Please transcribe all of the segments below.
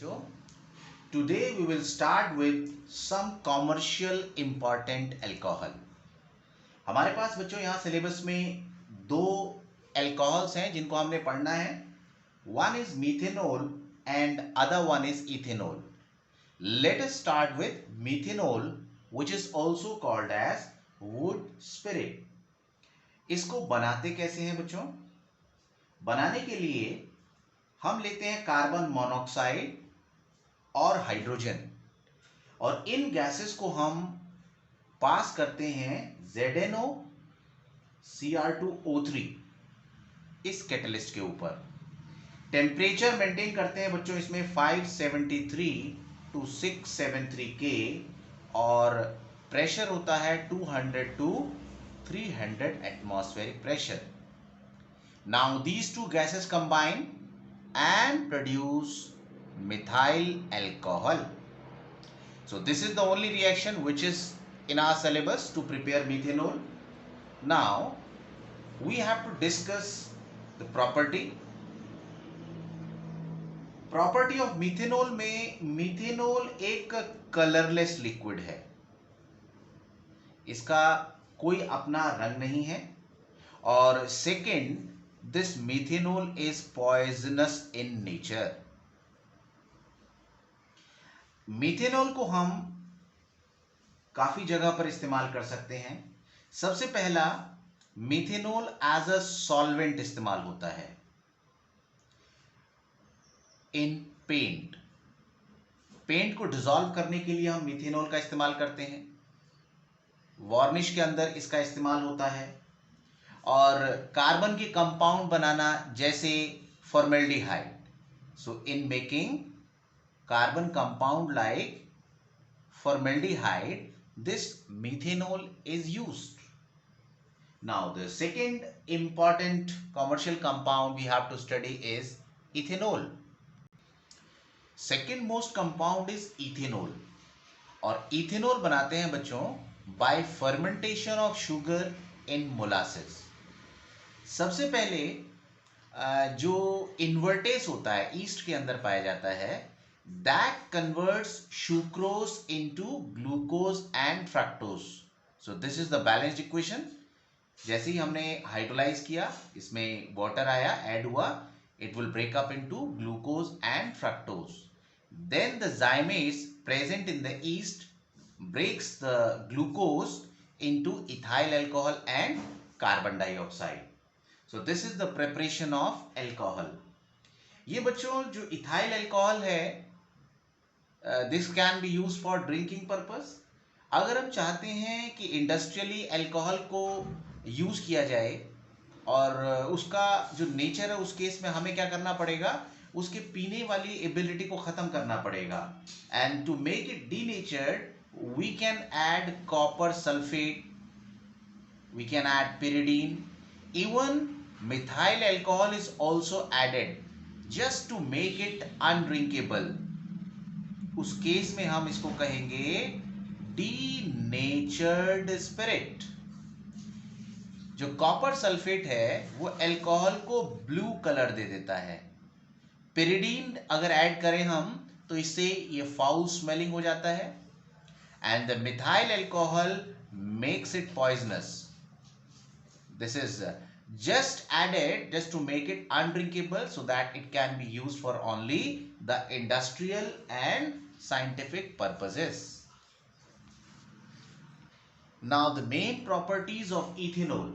So, today we will start with some commercial important alcohol. हमारे पास बच्चों यहाँ syllabus में दो अल्कोहल्स हैं जिनको हमने पढ़ना है. One is methanol and other one is ethanol. Let us start with methanol, which is also called as wood spirit. इसको बनाते कैसे हैं बच्चों? बनाने के लिए हम लेते हैं कार्बन मोनोऑक्साइड और हाइड्रोजन और इन गैसेस को हम पास करते हैं ZnO Cr2O3 इस कैटलिस्ट के ऊपर. टेम्परेचर मेंटेन करते हैं बच्चों इसमें 573 to 673 K और प्रेशर होता है 200 to 300 atmospheric pressure. Now these two gases combine and produce methyl alcohol. So this is the only reaction which is in our syllabus to prepare methanol. Now we have to discuss the property of methanol. में methanol एक colourless liquid है. इसका कोई अपना रंग नहीं है और second, this methanol is poisonous in nature. Methanol को हम काफी जगह पर इस्तेमाल कर सकते हैं. सबसे पहला, मीथेनॉल एज अ सॉल्वेंट इस्तेमाल होता है इन पेंट. पेंट को डिसॉल्व करने के लिए हम मीथेनॉल का इस्तेमाल करते हैं. वार्निश के अंदर इसका इस्तेमाल होता है और कार्बन के कंपाउंड बनाना जैसे formaldehyde. So in making carbon compound like formaldehyde, this methanol is used. Now the second important commercial compound we have to study is ethanol. Second most compound is ethanol और ethanol बनाते हैं बच्चों by fermentation of sugar in molasses. सबसे पहले जो invertase होता है east के अंदर पाया जाता है, that converts sucrose into glucose and fructose. So this is the balanced equation. जैसे ही हमने हाइड्रोलाइज किया, इसमें वाटर आया, ऐड हुआ, it will break up into glucose and fructose. Then the zymase present in the yeast breaks the glucose into ethyl alcohol and carbon dioxide. So this is the preparation of alcohol. ये बच्चों जो ethyl alcohol है, this can be use for drinking purpose. अगर हम चाहते हैं कि industrially alcohol को यूज किया जाए और उसका जो नेचर है उस केस में हमें क्या करना पड़ेगा, उसके पीने वाली एबिलिटी को ख़त्म करना पड़ेगा. And to make it denatured we can add copper sulphate, we can add pyridine. Even methyl alcohol is also added just to make it undrinkable. उस केस में हम इसको कहेंगे denatured spirit. जो कॉपर सल्फेट है वो अल्कोहल को blue colour दे देता है. pyridine अगर ऐड करें हम तो इससे ये फाउल स्मेलिंग हो जाता है. And the methyl alcohol makes it poisonous. This is just added just to make it undrinkable so that it can be used for only the industrial and scientific purposes. Now the main properties of ethanol.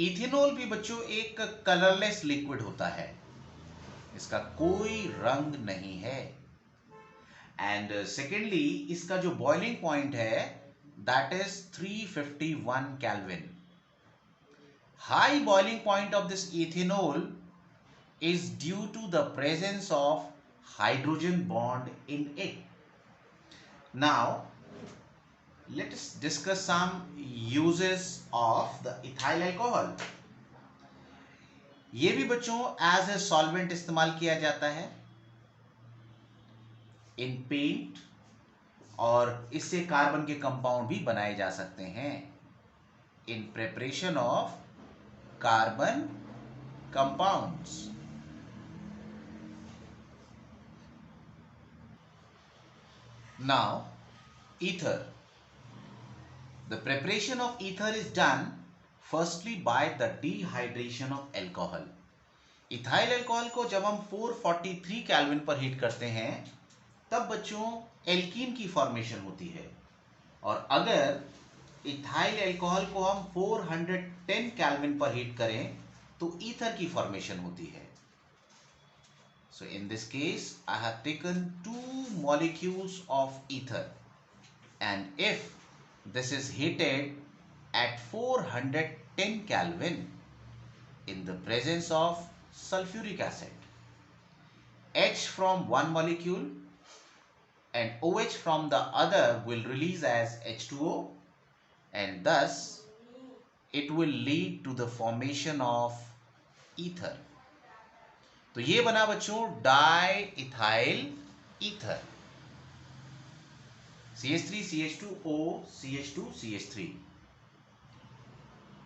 ethanol भी बच्चों एक colourless liquid होता है, इसका कोई रंग नहीं है. एंड सेकेंडली इसका जो बॉइलिंग पॉइंट है that is 351 Kelvin. High boiling point of this ethanol is due to the presence of hydrogen bond in it. Now let us discuss some uses of the ethyl alcohol. ये भी बच्चों as a solvent इस्तेमाल किया जाता है in paint और इससे carbon के कंपाउंड भी बनाए जा सकते हैं in preparation of carbon compounds. Now, ether. The preparation of ether is done firstly by the dehydration of alcohol. Ethyl alcohol को जब हम 443 केल्विन पर हीट करते हैं तब बच्चों एल्कीन की फॉर्मेशन होती है, और अगर इथाइल अल्कोहल को हम 410 केल्विन पर हीट करें तो ईथर की फॉर्मेशन होती है. So in this case I have taken two molecules of ether, and if this is heated at 410 Kelvin in the presence of sulfuric acid, H from one molecule and OH from the other will release as H2O, and thus it will lead to the formation of ether. तो ये बना बच्चों di ethyl ether, CH3 CH2O CH2 CH3.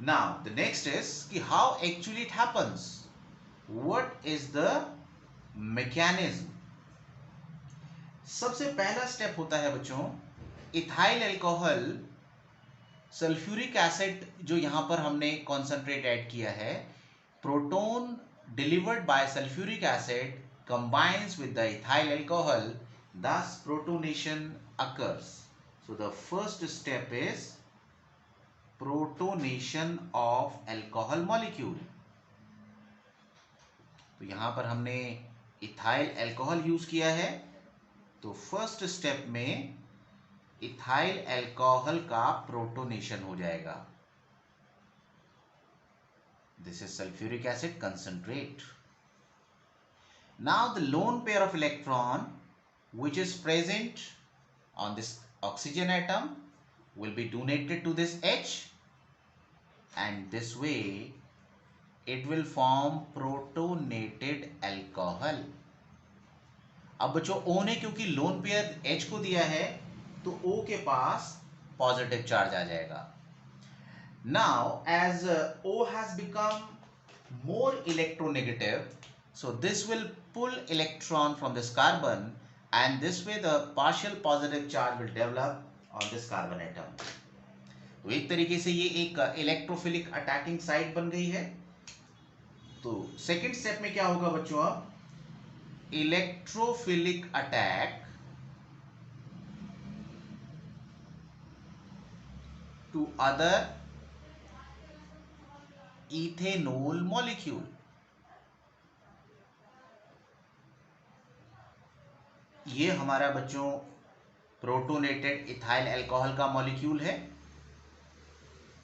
Now the next is कि how actually it happens. What is the mechanism? सबसे पहला step होता है बच्चों इथाइल अल्कोहल सल्फ्यूरिक एसिड जो यहां पर हमने कॉन्सेंट्रेट ऐड किया है, proton delivered by sulfuric acid combines with the ethyl alcohol, thus protonation occurs. So the first step is protonation of alcohol molecule. तो यहां पर हमने इथाइल अल्कोहल यूज किया है, तो फर्स्ट स्टेप में इथाइल अल्कोहल का प्रोटोनेशन हो जाएगा. This is sulfuric acid concentrate. Now the lone pair of electron which is present on this oxygen atom will be donated to this H, and this way it will form protonated alcohol. अब बच्चों O ने क्योंकि lone pair H को दिया है तो O के पास positive charge आ जाएगा. Now as O has become more electronegative, so this will pull electron from this carbon, and this way the partial positive charge will develop on this carbon atom. तो एक तरीके से ये एक electrophilic attacking site बन गई है. तो सेकंड स्टेप में क्या होगा बच्चों, अब electrophilic attack to other ethanol molecule. ये हमारा बच्चों प्रोटोनेटेड इथाइल अल्कोहल का मॉलिक्यूल है.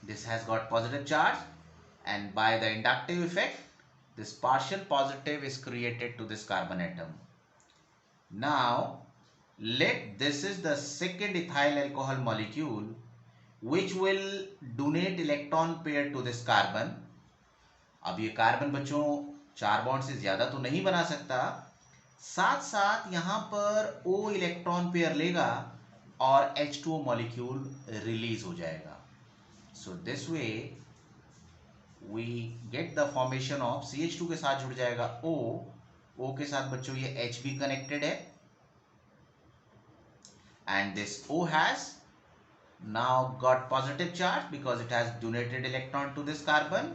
This has got positive charge, and by the inductive effect this partial positive is created to this carbon atom. Now let this is the second ethyl alcohol molecule which will donate electron pair to this carbon. अब ये carbon बच्चों 4 bond से ज्यादा तो नहीं बना सकता, साथ साथ यहां पर O इलेक्ट्रॉन पेयर लेगा और H2O मॉलिक्यूल रिलीज हो जाएगा. So this way we get the formation of CH2 के साथ जुड़ जाएगा O के साथ बच्चों ये H भी कनेक्टेड है, and this O has now got positive charge because it has donated electron to this carbon,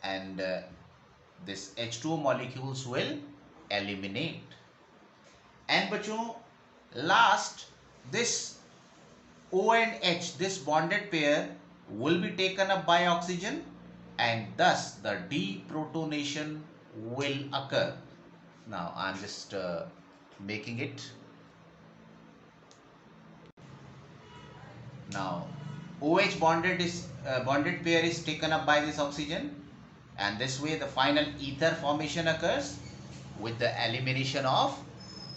and this H2O molecules will eliminate. And bachon last this O and H, this bonded pair will be taken up by oxygen, and thus the deprotonation will occur. Now I am just making it. Now OH bonded pair is taken up by this oxygen, and this way the final ether formation occurs with the elimination of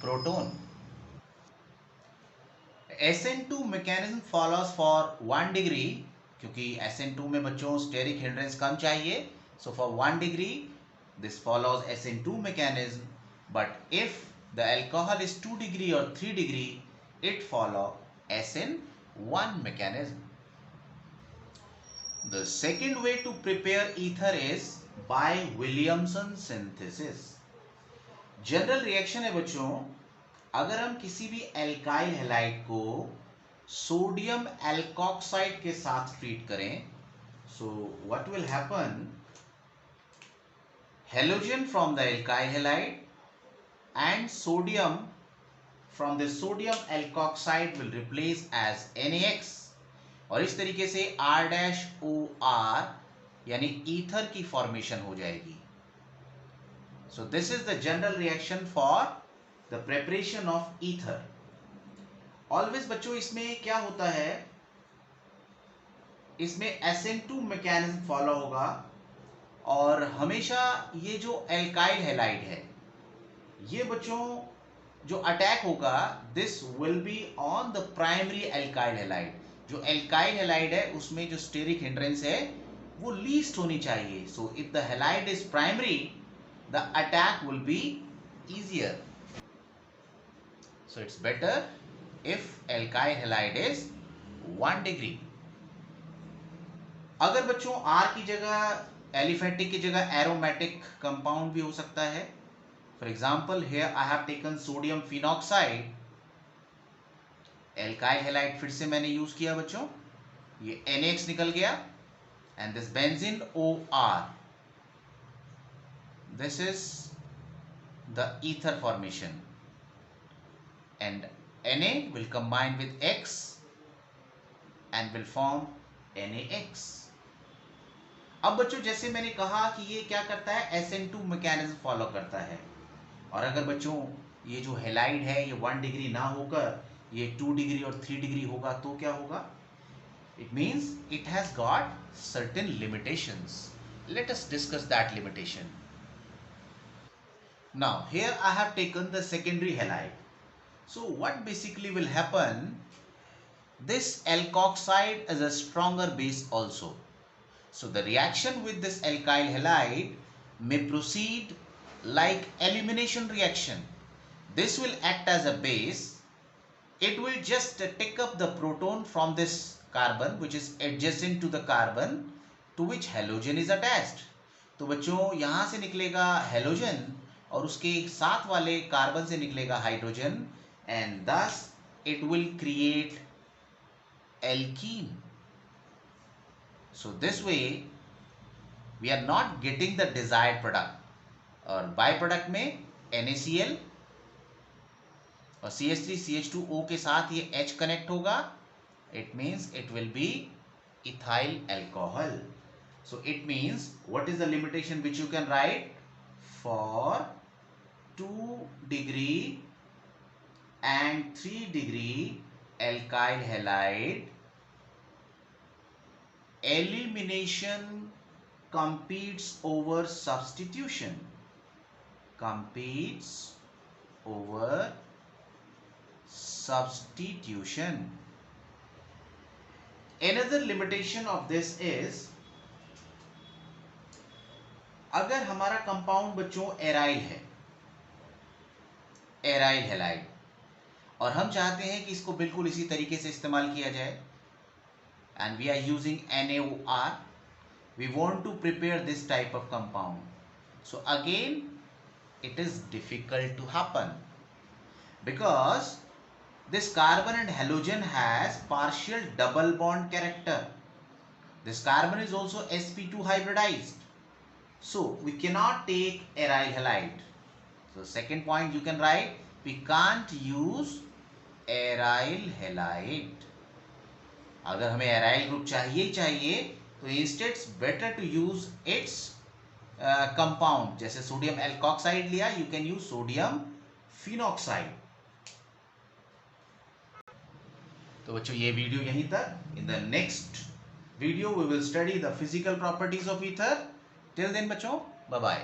proton. SN2 mechanism follows for 1 degree, क्योंकि SN2 में बच्चों steric hindrance कम चाहिए, so for 1 degree this follows SN2 mechanism, but if the alcohol is 2 degree or 3 degree it follow SN1 mechanism. The second way to prepare ether is by Williamson synthesis. General reaction है बच्चों अगर हम किसी भी alkyl halide को sodium alkoxide के साथ treat करें, so what will happen, halogen from the alkyl halide and sodium from the sodium alkoxide will replace as NaX, और इस तरीके से R-OR यानी ईथर की फॉर्मेशन हो जाएगी. So this is the general reaction for the preparation of ether. Always बच्चों इसमें क्या होता है, इसमें SN2 मैकेनिज्म फॉलो होगा, और हमेशा ये जो एल्काइल हैलाइड है, ये बच्चों जो अटैक होगा, this will be on the primary alkyl halide. जो एल्काइल हैलाइड है उसमें जो स्टेरिक हिंड्रेंस है वो लीस्ट होनी चाहिए. So if the halide is primary, the attack will be easier. So it's better if alkyl halide is 1 degree. अगर बच्चों R की जगह एलिफेटिक की जगह एरोमेटिक कंपाउंड भी हो सकता है. For example here I have taken sodium phenoxide, alkyl halide फिर से मैंने यूज किया बच्चों, ये NaX निकल गया, and this benzene OR, this is the ether formation, and Na will combine with X and will form NaX. अब बच्चों जैसे मैंने कहा कि ये क्या करता है, SN2 मैकेनिज्म फॉलो करता है, और अगर बच्चों ये जो हैलाइड है ये 1 डिग्री ना होकर ये 2 डिग्री और 3 डिग्री होगा तो क्या होगा, it means it has got certain limitations. Let us discuss that limitation. Now here I have taken the secondary halide. So what basically will happen, this alkoxide is a stronger base also. So the reaction with this alkyl halide may proceed like elimination reaction. This will act as a base. It will just take up the proton from this carbon which is adjacent to the carbon to which halogen is attached. तो बच्चों यहाँ से निकलेगा halogen और उसके साथ वाले carbon से निकलेगा hydrogen, and thus it will create alkene. So this way we are not getting the desired product, और बाय प्रोडक्ट में NaCl और CH3CH2O के साथ ये H कनेक्ट होगा, it means it will be ethyl alcohol. So it means what is the limitation which you can write, for 2 degree and 3 degree alkyl halide, elimination competes over substitution, competes over substitution. Another limitation of this is, अगर हमारा compound बच्चों aryl है, aryl halide, और हम चाहते हैं कि इसको बिल्कुल इसी तरीके से इस्तेमाल किया जाए, and we are using NaOR, we want to prepare this type of compound. So again it is difficult to happen because this carbon and halogen has partial double bond character. This carbon is also sp2 hybridized. So we cannot take aryl halide. So second point you can write, we can't use aryl halide. अगर हमें aryl group चाहिए ही चाहिए तो instead it's better to use its compound. जैसे sodium alkoxide लिया, you can use sodium phenoxide. तो बच्चों ये वीडियो यहीं तक. In the next video we will study the physical properties of ether. Till then बच्चों, bye bye.